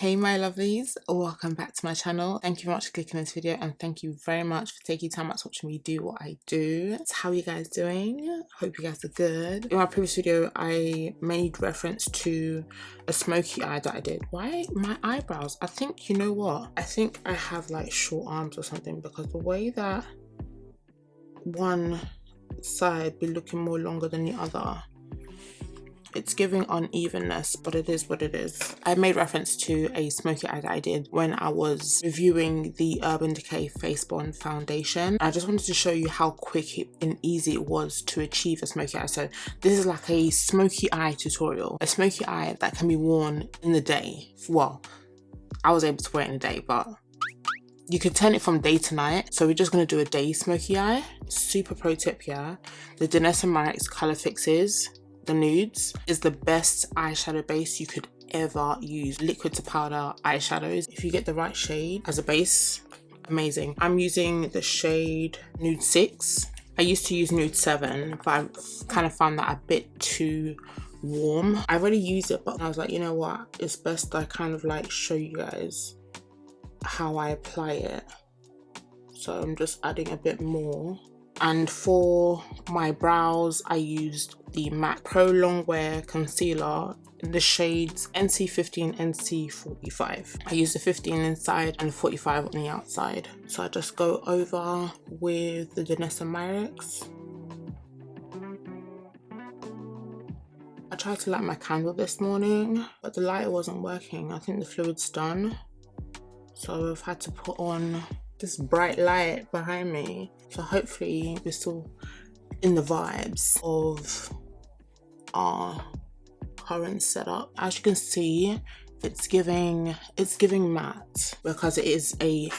Hey my lovelies, welcome back to my channel. Thank you very much for clicking this video and thank you very much for taking time out to watch me do what I do. So how are you guys doing? Hope you guys are good. In my previous video I made reference to a smoky eye that I did. Why my eyebrows? I think, you know what? I think I have like short arms or something, because the way that one side be looking more longer than the other, it's giving unevenness, but it is what it is. I made reference to a smoky eye that I did when I was reviewing the Urban Decay Face Bond foundation. I just wanted to show you how quick and easy it was to achieve a smoky eye. So this is like a smoky eye tutorial, a smoky eye that can be worn in the day. Well, I was able to wear it in the day, but you could turn it from day to night. So we're just going to do a day smoky eye. Super pro tip here. The Nudes Color Fixes, the Nudes, is the best eyeshadow base you could ever use. Liquid to powder eyeshadows, if you get the right shade as a base, amazing. I'm using the shade Nude 6. I used to use Nude 7, but I kind of found that a bit too warm. I already used it, but I was like, you know what, it's best I kind of like show you guys how I apply it. So I'm just adding a bit more. And for my brows, I used the MAC Pro Longwear Concealer in the shades NC15, NC45. I used the 15 inside and 45 on the outside. So I just go over with the Nudes. I tried to light my candle this morning, but the lighter wasn't working. I think the fluid's done. So I've had to put on this bright light behind me. So hopefully we're still in the vibes of our current setup. As you can see, it's giving matte, because it is a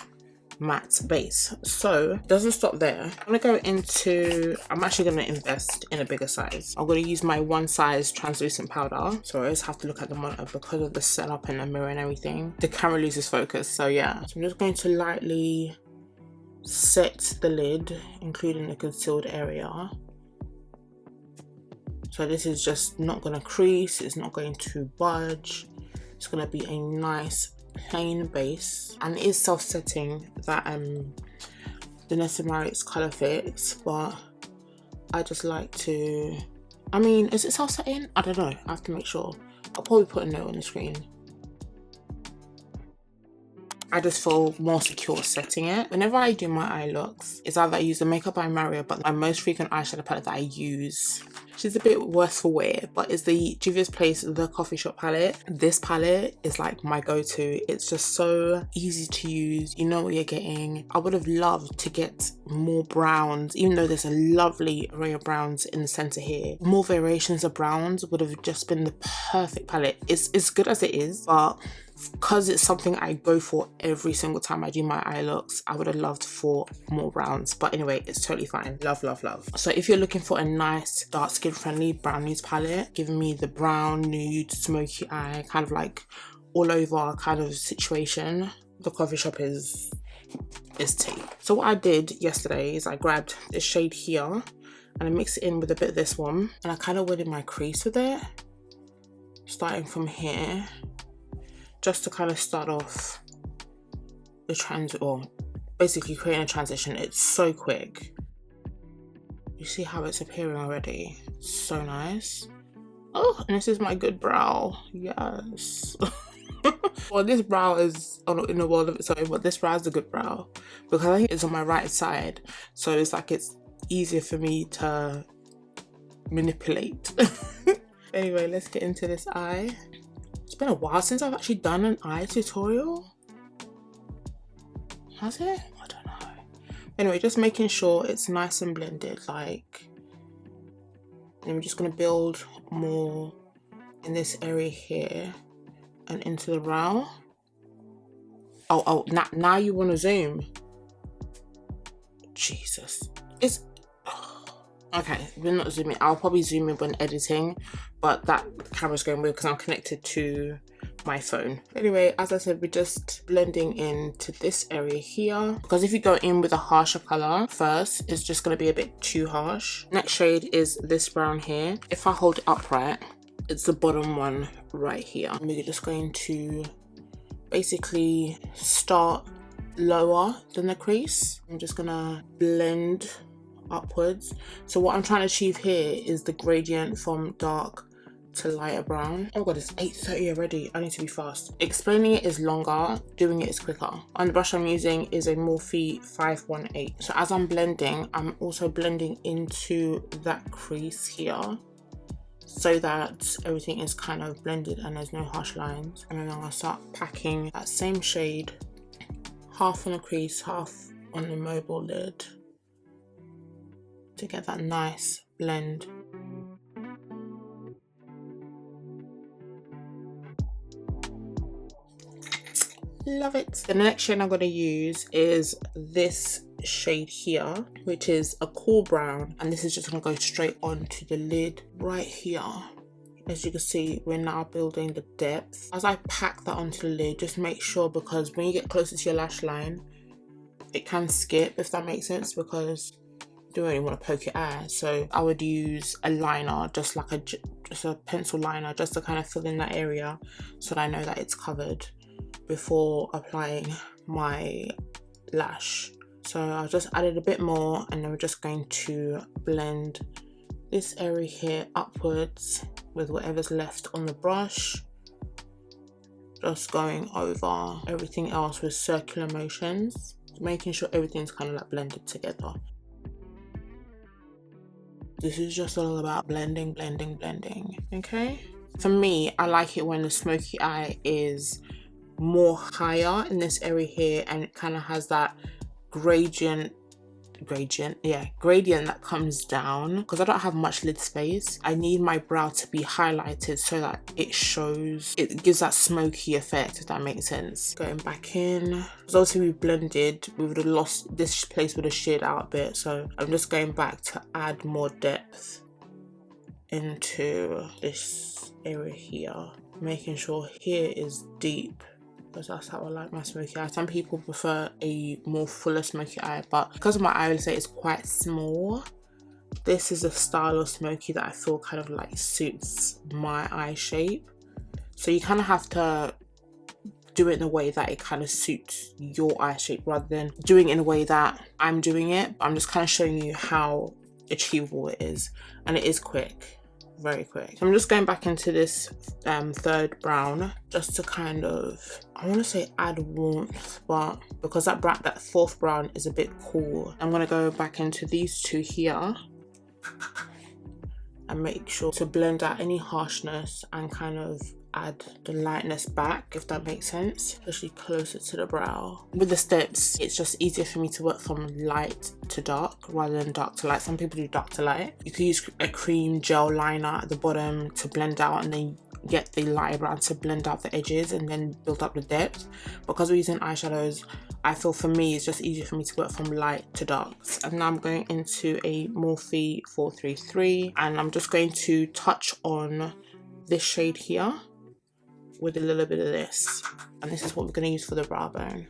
matte base. So it doesn't stop there. I'm actually going to invest in a bigger size. I'm going to use my one size translucent powder. So I always have to look at the monitor because of the setup and the mirror and everything. The camera loses focus. So yeah, so I'm just going to lightly set the lid, including the concealed area. So this is just not going to crease, it's not going to budge. It's going to be a nice plain base, and it is self-setting, that the Nudes Color Fix, but I just like to, I mean, is it self-setting? I don't know, I have to make sure. I'll probably put a note on the screen. I just feel more secure setting it. Whenever I do my eye looks, it's either I use the Makeup by Mario, but my most frequent eyeshadow palette that I use, she's a bit worse for wear, but it's the Juvia's Place The Coffee Shop palette. This palette is like my go-to. It's just so easy to use. You know what you're getting. I would have loved to get more browns, even though there's a lovely array of browns in the center here. More variations of browns would have just been the perfect palette. It's good as it is, but because it's something I go for every single time I do my eye looks, I would have loved for more browns. But anyway, it's totally fine. Love, love, love. So if you're looking for a nice dark skin friendly brown nudes palette, giving me the brown nude smoky eye, kind of like all over kind of situation, the Coffee Shop is tea. So what I did yesterday is I grabbed this shade here and I mixed it in with a bit of this one, and I kind of went in my crease with it, starting from here, just to kind of start off the or basically creating a transition. It's so quick. You see how it's appearing already? It's so nice. Oh, and this is my good brow. Yes. Well, this brow is in the world of its own, but this brow is a good brow because I think it's on my right side, so it's like it's easier for me to manipulate. Anyway, let's get into this eye. It's been a while since I've actually done an eye tutorial. Has it? I don't know. Anyway, just making sure it's nice and blended. Like, and I'm just going to build more in this area here and into the brow. Oh, now you want to zoom. Jesus. Okay, we're not zooming. I'll probably zoom in when editing, but that camera's going weird because I'm connected to my phone. Anyway, as I said, we're just blending into this area here, because if you go in with a harsher color first, it's just going to be a bit too harsh. Next shade is this brown here. If I hold it upright, it's the bottom one right here. And we're just going to basically start lower than the crease. I'm just gonna blend upwards. So what I'm trying to achieve here is the gradient from dark to lighter brown. Oh god, it's 8:30 already. I need to be fast. Explaining it is longer, doing it is quicker. And the brush I'm using is a Morphe 518. So as I'm blending, I'm also blending into that crease here so that everything is kind of blended and there's no harsh lines. And then I'll start packing that same shade, half on the crease, half on the mobile lid, to get that nice blend. Love it. The next shade I'm going to use is this shade here, which is a cool brown, and this is just going to go straight onto the lid right here. As you can see, we're now building the depth. As I pack that onto the lid, just make sure, because when you get closer to your lash line, it can skip, if that makes sense, because you don't really want to poke your eye. So I would use a liner, just like just a pencil liner, just to kind of fill in that area so that I know that it's covered before applying my lash. So I just added a bit more, and then we're just going to blend this area here upwards with whatever's left on the brush, just going over everything else with circular motions, making sure everything's kind of like blended together. This is just all about blending, blending, blending. Okay, for me, I like it when the smoky eye is more higher in this area here, and it kind of has that gradient that comes down, because I don't have much lid space. I need my brow to be highlighted so that it shows, it gives that smoky effect, if that makes sense. Going back in, because obviously we blended, we would have lost, this place would have sheared out a bit, so I'm just going back to add more depth into this area here, making sure here is deep, because that's how I like my smoky eye. Some people prefer a more fuller smoky eye, but because my eye, let's say, is quite small, this is a style of smoky that I feel kind of like suits my eye shape. So you kind of have to do it in a way that it kind of suits your eye shape, rather than doing it in a way that I'm doing it. I'm just kind of showing you how achievable it is, and it is quick, very quick. So I'm just going back into this third brown, just to kind of, I want to say add warmth, but because that fourth brown is a bit cool, I'm going to go back into these two here and make sure to blend out any harshness and kind of add the lightness back, if that makes sense, especially closer to the brow. With the steps, it's just easier for me to work from light to dark rather than dark to light. Some people do dark to light. You could use a cream gel liner at the bottom to blend out, and then get the lighter brown to blend out the edges and then build up the depth. Because we're using eyeshadows, I feel for me it's just easier for me to work from light to darks. And now I'm going into a Morphe 433, and I'm just going to touch on this shade here with a little bit of this, and this is what we're going to use for the brow bone,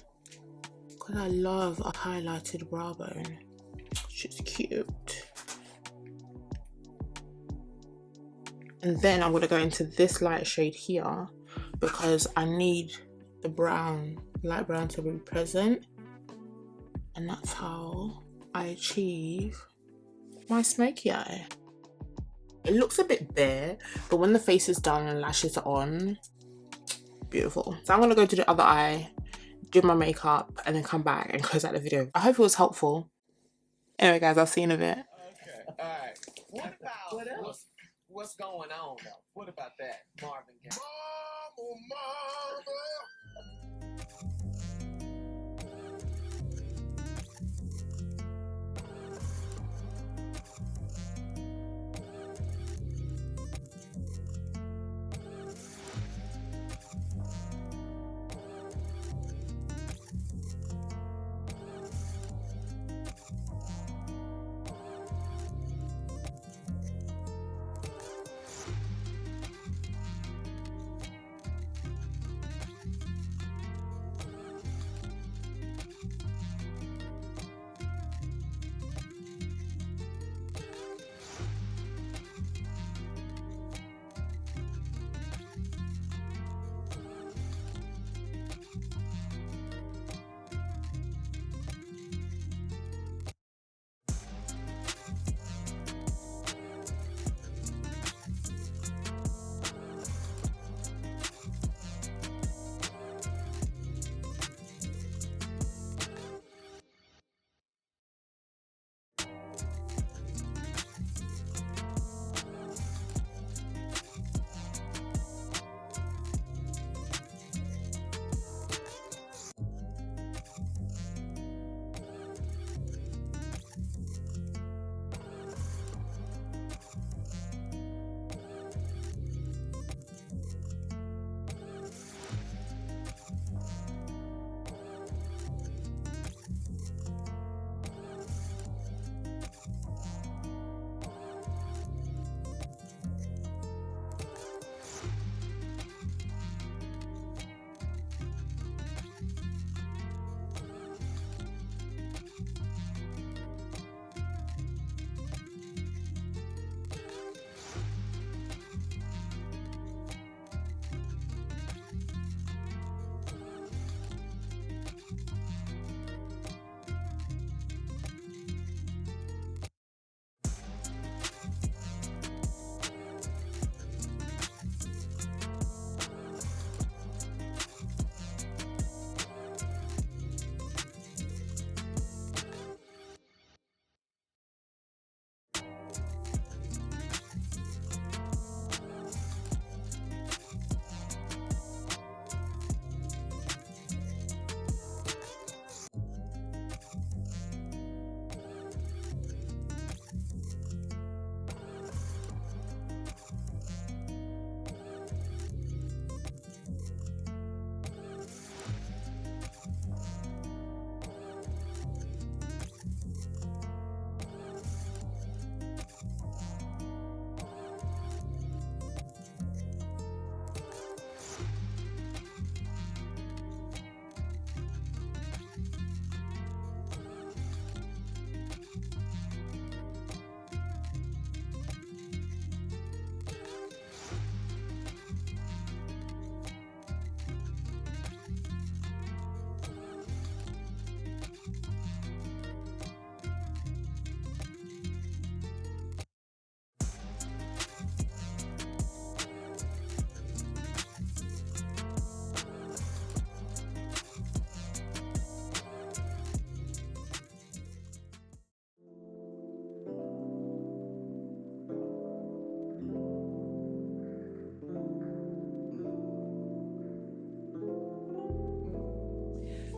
because I love a highlighted brow bone. She's cute. And then I'm going to go into this light shade here, because I need the brown, light brown, to be present, and that's how I achieve my smoky eye. It looks a bit bare, but when the face is done and lashes are on, beautiful. So I'm gonna go to the other eye, do my makeup, and then come back and close out the video. I hope it was helpful. Anyway guys, I'll see you in a bit. Okay, alright. What about what's going on though? What about that Marvin Gaye? Mama.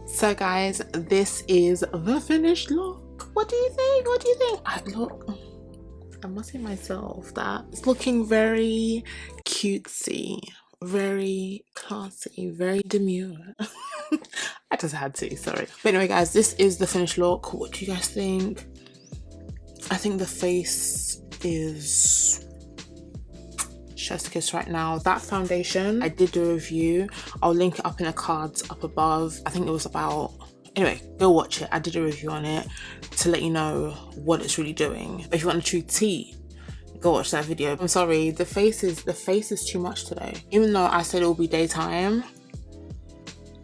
So guys, this is the finished look. What do you think? What do you think? I must say myself that it's looking very cutesy, very classy, very demure. I just had to, sorry. But anyway guys, this is the finished look. What do you guys think? I think the face is chef's kiss right now. That foundation, I did do a review. I'll link it up in the cards up above. I think it was about, anyway, go watch it. I did a review on it to let you know what it's really doing. If you want a true tea, go watch that video. I'm sorry, the face is too much today. Even though I said it will be daytime,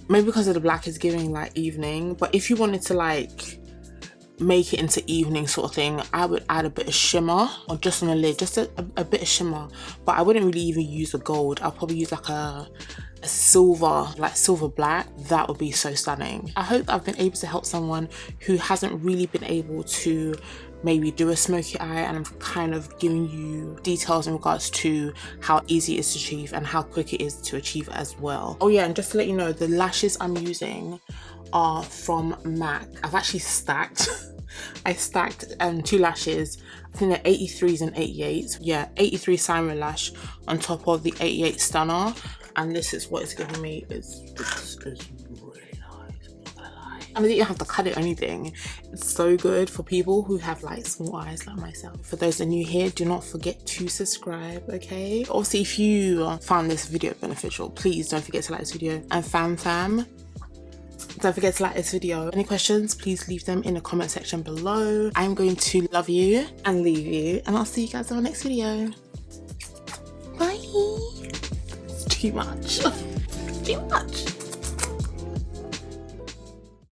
maybe because of the black is giving like evening, but if you wanted to like make it into evening sort of thing, I would add a bit of shimmer or just on the lid, just a bit of shimmer, but I wouldn't really even use the gold. I'll probably use like a silver, like silver black. That would be so stunning. I hope I've been able to help someone who hasn't really been able to maybe do a smoky eye, and I'm kind of giving you details in regards to how easy it is to achieve and how quick it is to achieve as well. Oh yeah, and just to let you know, the lashes I'm using are from MAC. I've actually stacked I stacked 2 lashes. I think they're 83s and 88s. Yeah, 83 Siren lash on top of the 88 Stunna, and this is what it's giving me. It's really nice, I'm not gonna lie. I mean, you don't have to cut it or anything. It's so good for people who have like small eyes like myself. For those that are new here, do not forget to subscribe, okay? Obviously, if you found this video beneficial, please don't forget to like this video. And fam, don't forget to like this video. Any questions, please leave them in the comment section below. I'm going to love you and leave you, and I'll see you guys in my next video. Bye. It's too much. Too much.